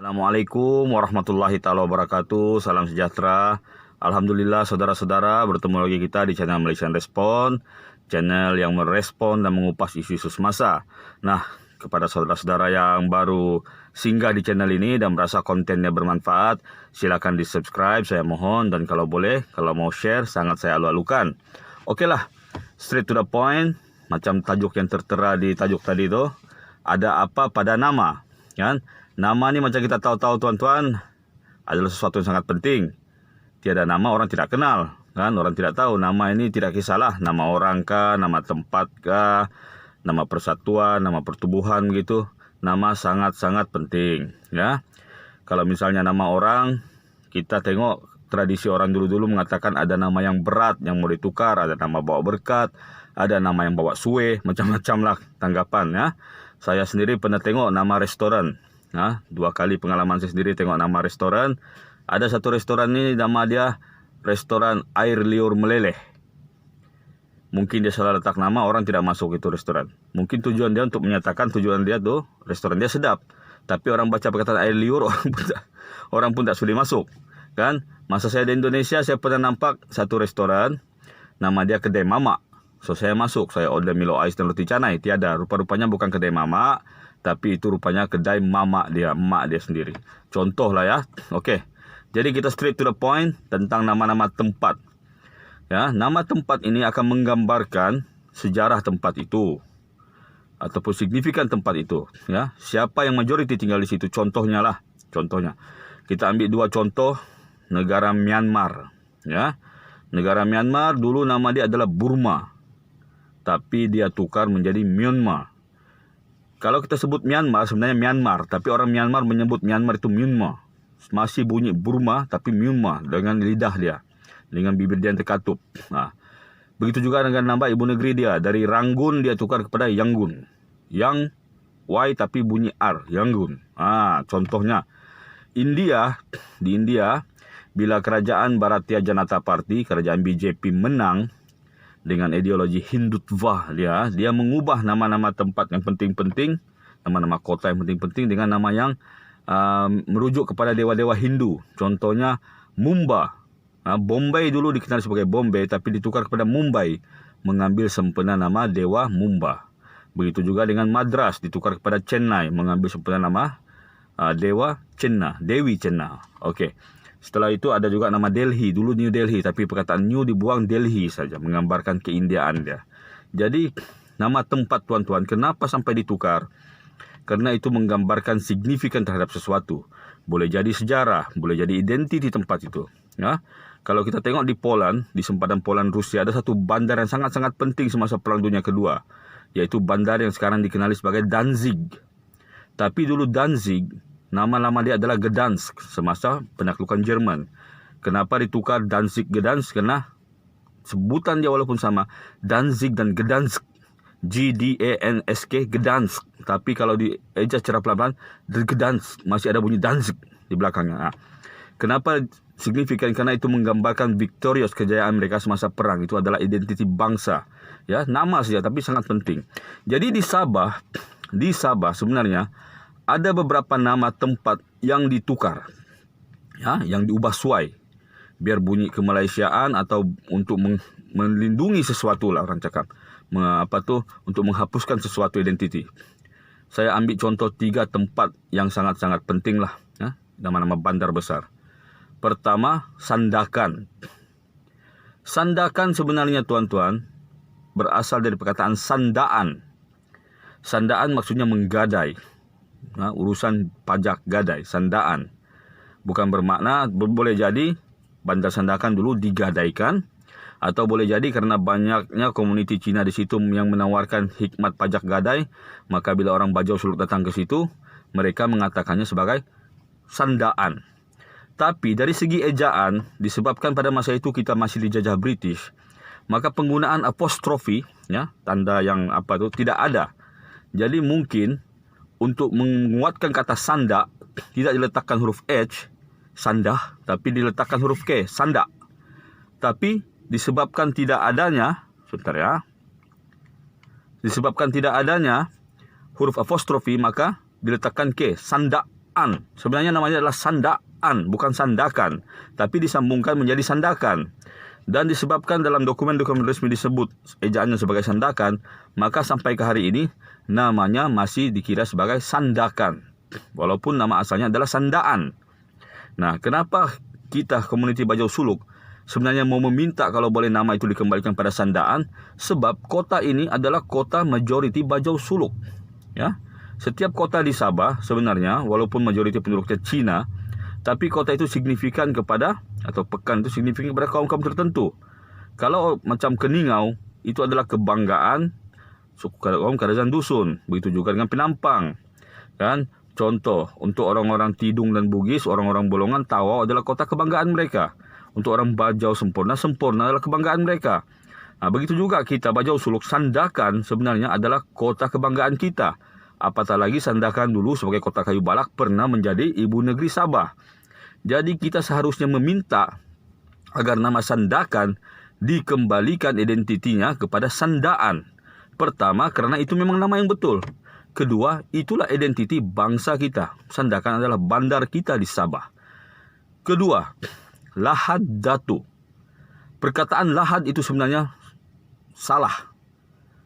Assalamualaikum warahmatullahi taala wabarakatuh. Salam sejahtera. Alhamdulillah saudara-saudara, bertemu lagi kita di channel Malaysian Respon, channel yang merespon dan mengupas isu-isu semasa. Nah, kepada saudara-saudara yang baru singgah di channel ini dan merasa kontennya bermanfaat, silakan di-subscribe, saya mohon, dan kalau boleh, kalau mau share, sangat saya alu-alukan. Oke lah, straight to the point, macam tajuk yang tertera di tajuk tadi itu, ada apa pada nama, kan? Nama ni macam kita tahu-tahu tuan-tuan adalah sesuatu yang sangat penting. Tiada nama orang tidak kenal, kan? Orang tidak tahu nama ini, tidak kisahlah nama orang kah, nama tempat kah, nama persatuan, nama pertubuhan begitu. Nama sangat-sangat penting, ya. Kalau misalnya nama orang, kita tengok tradisi orang dulu-dulu mengatakan ada nama yang berat yang mau ditukar, ada nama bawa berkat, ada nama yang bawa suwe, macam-macam lah tanggapan, ya. Saya sendiri pernah tengok nama restoran. Nah, 2 kali pengalaman saya sendiri tengok nama restoran. Ada satu restoran ni nama dia Restoran Air Liur Meleleh. Mungkin dia salah letak nama, orang tidak masuk itu restoran. Mungkin tujuan dia untuk menyatakan tujuan dia tu restoran dia sedap. Tapi orang baca perkataan air liur, orang pun tak sudi masuk, kan? Masa saya di Indonesia, saya pernah nampak satu restoran nama dia Kedai Mamak. So saya masuk, saya order Milo Ais dan roti canai. Tiada, rupa-rupanya bukan kedai mamak, tapi itu rupanya kedai mamak dia, mak dia sendiri. Contoh lah ya. Okey. Jadi kita straight to the point tentang nama-nama tempat. Ya, nama tempat ini akan menggambarkan sejarah tempat itu ataupun signifikan tempat itu, ya. Siapa yang majoriti tinggal di situ, contohnya lah. Contohnya. Kita ambil 2 contoh negara Myanmar, ya. Negara Myanmar dulu nama dia adalah Burma. Tapi dia tukar menjadi Myanmar. Kalau kita sebut Myanmar, sebenarnya Myanmar. Tapi orang Myanmar menyebut Myanmar itu Myanmar. Masih bunyi Burma, tapi Myanmar dengan lidah dia. Dengan bibir dia yang terkatup. Nah, begitu juga dengan nama ibu negeri dia. Dari Rangun dia tukar kepada Yangon. Yang, Y tapi bunyi R. Yangon. Contohnya. India, di India, bila kerajaan Bharatiya Janata Party, kerajaan BJP menang, dengan ideologi Hindutva dia mengubah nama-nama tempat yang penting-penting, nama-nama kota yang penting-penting dengan nama yang merujuk kepada dewa-dewa Hindu. Contohnya Mumbai. Bombay dulu dikenal sebagai Bombay, tapi ditukar kepada Mumbai, mengambil sempena nama dewa Mumbai. Begitu juga dengan Madras, ditukar kepada Chennai, mengambil sempena nama dewa Chenna, Dewi Chenna. Okey. Setelah itu ada juga nama Delhi. Dulu New Delhi, tapi perkataan New dibuang Delhi saja, menggambarkan keindiaan dia. Jadi, nama tempat tuan-tuan, kenapa sampai ditukar? Karena itu menggambarkan signifikan terhadap sesuatu. Boleh jadi sejarah, boleh jadi identiti tempat itu. Ya? Kalau kita tengok di Poland, di sempadan Poland Rusia, ada satu bandar yang sangat-sangat penting semasa Perang Dunia Kedua. Yaitu bandar yang sekarang dikenali sebagai Danzig. Tapi dulu Danzig, nama-nama dia adalah Gdansk semasa penaklukan Jerman. Kenapa ditukar Danzig Gdansk? Karena sebutan dia walaupun sama, Danzig dan Gdansk, Gdansk, Gdansk. Tapi kalau dieja secara pelan-pelan, Gdansk, masih ada bunyi Danzig di belakangnya. Kenapa signifikan? Karena itu menggambarkan victorious, kejayaan mereka semasa perang. Itu adalah identiti bangsa. Ya, nama saja tapi sangat penting. Jadi di Sabah sebenarnya ada beberapa nama tempat yang ditukar, ya, yang diubah suai, biar bunyi kemalaysiaan atau untuk melindungi sesuatu lah orang cakap, untuk menghapuskan sesuatu identiti. Saya ambil contoh 3 tempat yang sangat-sangat penting lah, ya, nama-nama bandar besar. Pertama, Sandakan. Sandakan sebenarnya tuan-tuan berasal dari perkataan sandaan. Sandaan maksudnya menggadai. Urusan pajak gadai, sandaan. Bukan bermakna, boleh jadi bandar Sandakan dulu digadaikan, atau boleh jadi karena banyaknya komuniti Cina di situ yang menawarkan hikmat pajak gadai, maka bila orang Bajau Suluk datang ke situ, mereka mengatakannya sebagai sandaan. Tapi dari segi ejaan, disebabkan pada masa itu kita masih dijajah British, maka penggunaan apostrofi, ya, tanda yang tidak ada. Jadi mungkin untuk menguatkan kata sanda, tidak diletakkan huruf H, sandah, tapi diletakkan huruf K, sandak. Tapi disebabkan tidak adanya, disebabkan tidak adanya huruf apostrofi, maka diletakkan K, sandak. Sandaan. Sebenarnya namanya adalah Sandaan, bukan Sandakan, tapi disambungkan menjadi Sandakan. Dan disebabkan dalam dokumen-dokumen resmi disebut ejaannya sebagai Sandakan, maka sampai ke hari ini namanya masih dikira sebagai Sandakan, walaupun nama asalnya adalah Sandaan. Nah, kenapa kita komuniti Bajau Suluk sebenarnya mau meminta kalau boleh nama itu dikembalikan pada Sandaan? Sebab kota ini adalah kota majoriti Bajau Suluk. Ya, setiap kota di Sabah sebenarnya walaupun majoriti penduduknya Cina, tapi kota itu signifikan kepada, atau pekan itu signifikan kepada kaum-kaum tertentu. Kalau macam Keningau, itu adalah kebanggaan suku kaum Kadazan Dusun. Begitu juga dengan Penampang. Kan? Contoh, untuk orang-orang Tidung dan Bugis, orang-orang Bolongan, Tawau adalah kota kebanggaan mereka. Untuk orang Bajau Sempurna adalah kebanggaan mereka. Nah, begitu juga kita Bajau Suluk, Sandakan sebenarnya adalah kota kebanggaan kita. Apatah lagi Sandakan dulu sebagai kota kayu balak pernah menjadi ibu negeri Sabah. Jadi kita seharusnya meminta agar nama Sandakan dikembalikan identitinya kepada Sandaan. Pertama, karena itu memang nama yang betul. Kedua, itulah identiti bangsa kita. Sandakan adalah bandar kita di Sabah. Kedua, Lahad Datu. Perkataan Lahad itu sebenarnya salah.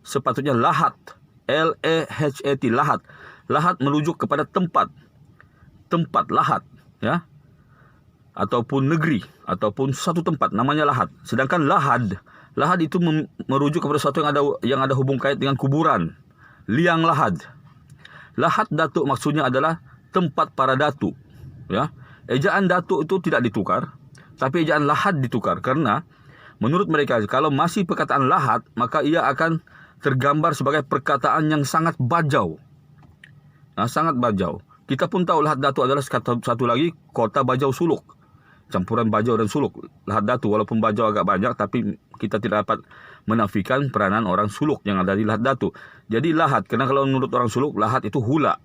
Sepatutnya Lahat. L-A-H-A-T, Lahat. Lahat merujuk kepada tempat. Tempat Lahat, ya. Ataupun negeri, ataupun satu tempat namanya Lahad. Sedangkan Lahad itu merujuk kepada sesuatu yang ada hubung kait dengan kuburan. Liang Lahad. Lahad Datuk maksudnya adalah tempat para datuk, ya. Ejaan datuk itu tidak ditukar, tapi ejaan Lahad ditukar karena menurut mereka kalau masih perkataan Lahad, maka ia akan tergambar sebagai perkataan yang sangat bajau. Nah, sangat bajau. Kita pun tahu Lahad Datuk adalah satu lagi kota Bajau Suluk. Campuran Bajau dan Suluk. Lahad Datu walaupun Bajau agak banyak, tapi kita tidak dapat menafikan peranan orang Suluk yang ada di Lahad Datu. Jadi Lahad, karena kalau menurut orang Suluk, Lahad itu hula.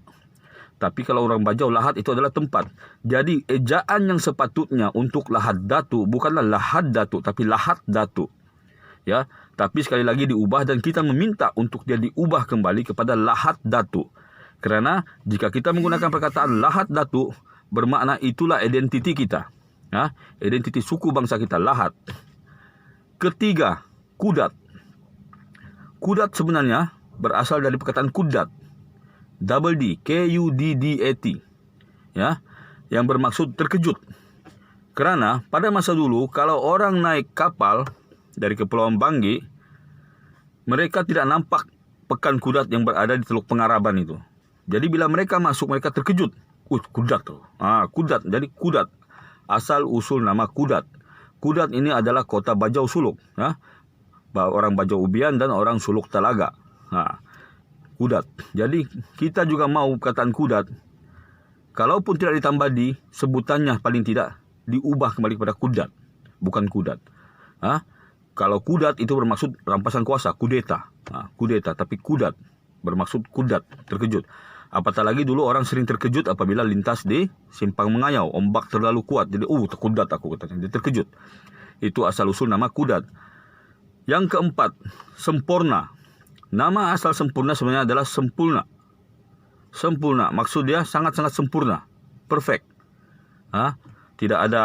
Tapi kalau orang Bajau, Lahad itu adalah tempat. Jadi ejaan yang sepatutnya untuk Lahad Datu bukanlah Lahad Datu, tapi Lahad Datu. Ya, tapi sekali lagi diubah dan kita meminta untuk dia diubah kembali kepada Lahad Datu. Kerana jika kita menggunakan perkataan Lahad Datu, bermakna itulah identiti kita. Ya, identiti suku bangsa kita, Lahad. Ketiga, Kudat. Kudat sebenarnya berasal dari perkataan Kudat. Double D, K-U-D-D-A-T. Ya, yang bermaksud terkejut. Kerana pada masa dulu kalau orang naik kapal dari Kepulauan Banggi, mereka tidak nampak pekan Kudat yang berada di Teluk Pengaraban itu. Jadi bila mereka masuk, mereka terkejut. Kudat tuh. Kudat. Jadi Kudat. Asal usul nama Kudat. Kudat ini adalah kota Bajau Suluk. Ya? Orang Bajau Ubian dan orang Suluk Talaga. Kudat. Jadi kita juga mau perkataan Kudat. Kalaupun tidak ditambah di, sebutannya paling tidak diubah kembali kepada Kudat. Bukan Kudat. Kalau Kudat itu bermaksud rampasan kuasa. Kudeta. Kudeta. Tapi Kudat bermaksud Kudat. Terkejut. Apatah lagi dulu orang sering terkejut apabila lintas di simpang mengayau. Ombak terlalu kuat. Jadi, terkudat aku katanya. Dia terkejut. Itu asal-usul nama Kudat. Yang keempat, Sempurna. Nama asal Sempurna sebenarnya adalah Sempurna. Sempurna. Maksud dia sangat-sangat sempurna. Perfect. Tidak ada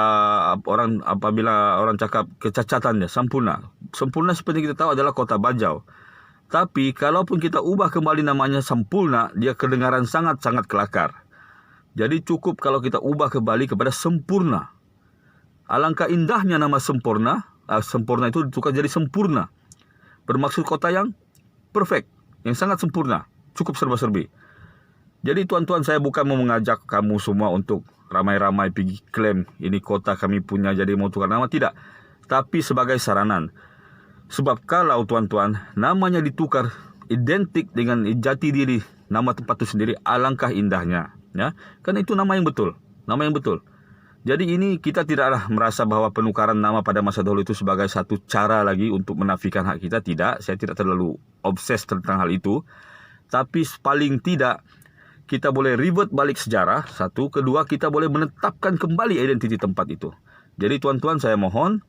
orang apabila orang cakap kecacatan dia. Sempurna. Sempurna seperti kita tahu adalah kota Bajau. Tapi kalaupun kita ubah kembali namanya Sempurna, dia kedengaran sangat-sangat kelakar. Jadi cukup kalau kita ubah kembali kepada Sempurna. Alangkah indahnya nama Sempurna. Sempurna itu ditukar jadi Sempurna. Bermaksud kota yang perfect, yang sangat sempurna. Cukup serba-serbi. Jadi tuan-tuan, saya bukan mau mengajak kamu semua untuk ramai-ramai pergi klaim ini kota kami punya jadi mau tukar nama. Tidak. Tapi sebagai saranan. Sebab kalau tuan-tuan namanya ditukar identik dengan jati diri nama tempat itu sendiri, alangkah indahnya, ya. Kan itu nama yang betul, nama yang betul. Jadi ini kita tidaklah merasa bahwa penukaran nama pada masa dahulu itu sebagai satu cara lagi untuk menafikan hak kita. Tidak, saya tidak terlalu obses tentang hal itu. Tapi paling tidak kita boleh revert balik sejarah, satu. Kedua, kita boleh menetapkan kembali identiti tempat itu. Jadi tuan-tuan, saya mohon,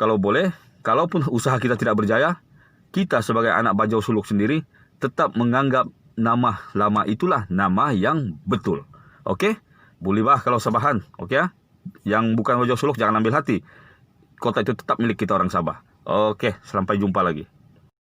kalau boleh, kalaupun usaha kita tidak berjaya, kita sebagai anak Bajau Suluk sendiri tetap menganggap nama lama itulah nama yang betul. Oke, bulibah kalau Sabahan. Oke ya. Yang bukan Wojo Suluk jangan ambil hati. Kota itu tetap milik kita orang Sabah. Oke, sampai jumpa lagi.